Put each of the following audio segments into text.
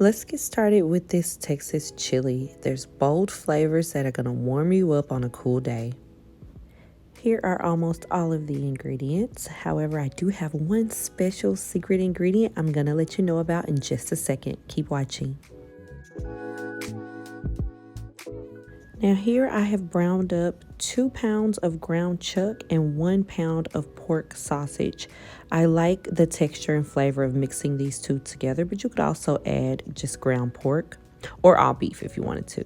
Let's get started with this Texas chili. There's bold flavors that are going to warm you up on a cool day. Here are almost all of the ingredients. However, I do have one special secret ingredient I'm going to let you know about in just a second. Keep watching. Now here I have browned up 2 pounds of ground chuck and 1 pound of pork sausage. I like the texture and flavor of mixing these two together, but you could also add just ground pork or all beef if you wanted to.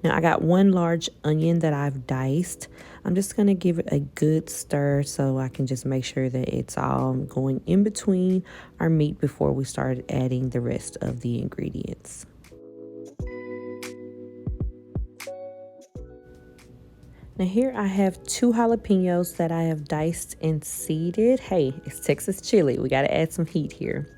Now I got 1 large onion that I've diced. I'm just going to give it a good stir so I can just make sure that it's all going in between our meat before we start adding the rest of the ingredients. Now here I have 2 jalapenos that I have diced and seeded. Hey, it's Texas chili. We got to add some heat here.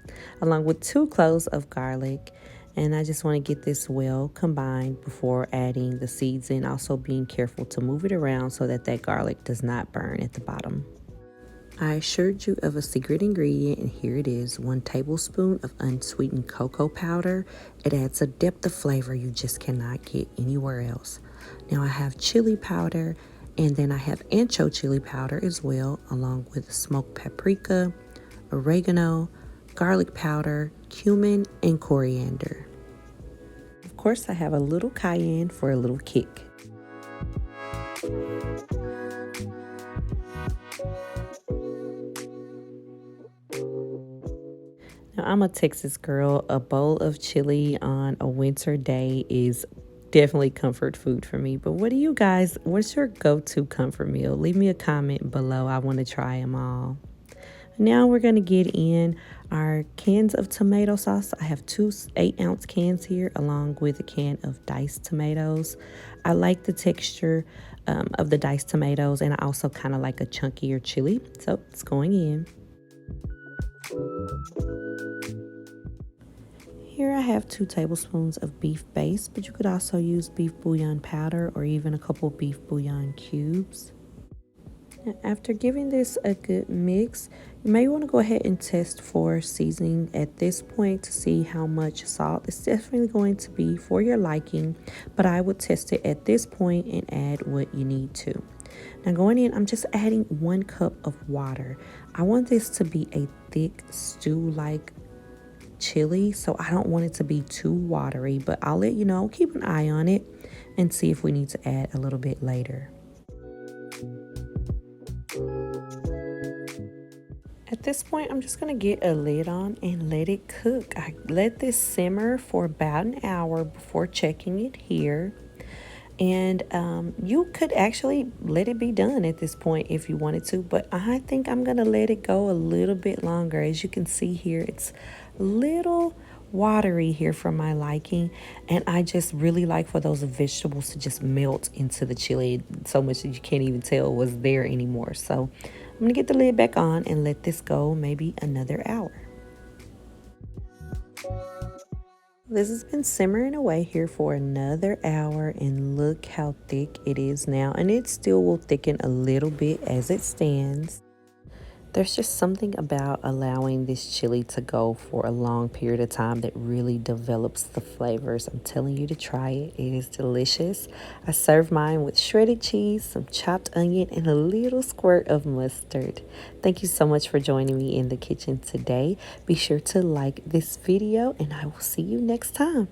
Along with 2 cloves of garlic. And I just want to get this well combined before adding the seeds in. Also being careful to move it around so that garlic does not burn at the bottom. I assured you of a secret ingredient, and here it is. 1 tablespoon of unsweetened cocoa powder. It adds a depth of flavor you just cannot get anywhere else. Now I have chili powder, and then I have ancho chili powder as well, along with smoked paprika, oregano, garlic powder, cumin, and coriander. Of course, I have a little cayenne for a little kick. Now, I'm a Texas girl. A bowl of chili on a winter day is definitely comfort food for me. But what do you guys, what's your go-to comfort meal? Leave me a comment below. I want to try them all. Now we're going to get in our cans of tomato sauce. I have 2 8-ounce cans here along with a can of diced tomatoes. I like the texture of the diced tomatoes, and I also kind of like a chunkier chili. So it's going in. Here I have 2 tablespoons of beef base, but you could also use beef bouillon powder or even a couple beef bouillon cubes. Now, after giving this a good mix, you may want to go ahead and test for seasoning at this point to see how much salt. It's definitely going to be for your liking, but I would test it at this point and add what you need to. Now going in, I'm just adding 1 cup of water. I want this to be a thick stew-like chili, so I don't want it to be too watery, but I'll let you know. Keep an eye on it and see if we need to add a little bit later. At this point, I'm just going to get a lid on and let it cook. I let this simmer for about an hour before checking it here. And you could actually let it be done at this point if you wanted to, but I think I'm going to let it go a little bit longer. As you can see here, it's a little watery here for my liking, and I just really like for those vegetables to just melt into the chili so much that you can't even tell it was there anymore. So I'm going to get the lid back on and let this go maybe another hour. This has been simmering away here for another hour, and look how thick it is now, and it still will thicken a little bit as it stands. There's just something about allowing this chili to go for a long period of time that really develops the flavors. I'm telling you to try it. It is delicious. I serve mine with shredded cheese, some chopped onion, and a little squirt of mustard. Thank you so much for joining me in the kitchen today. Be sure to like this video, and I will see you next time.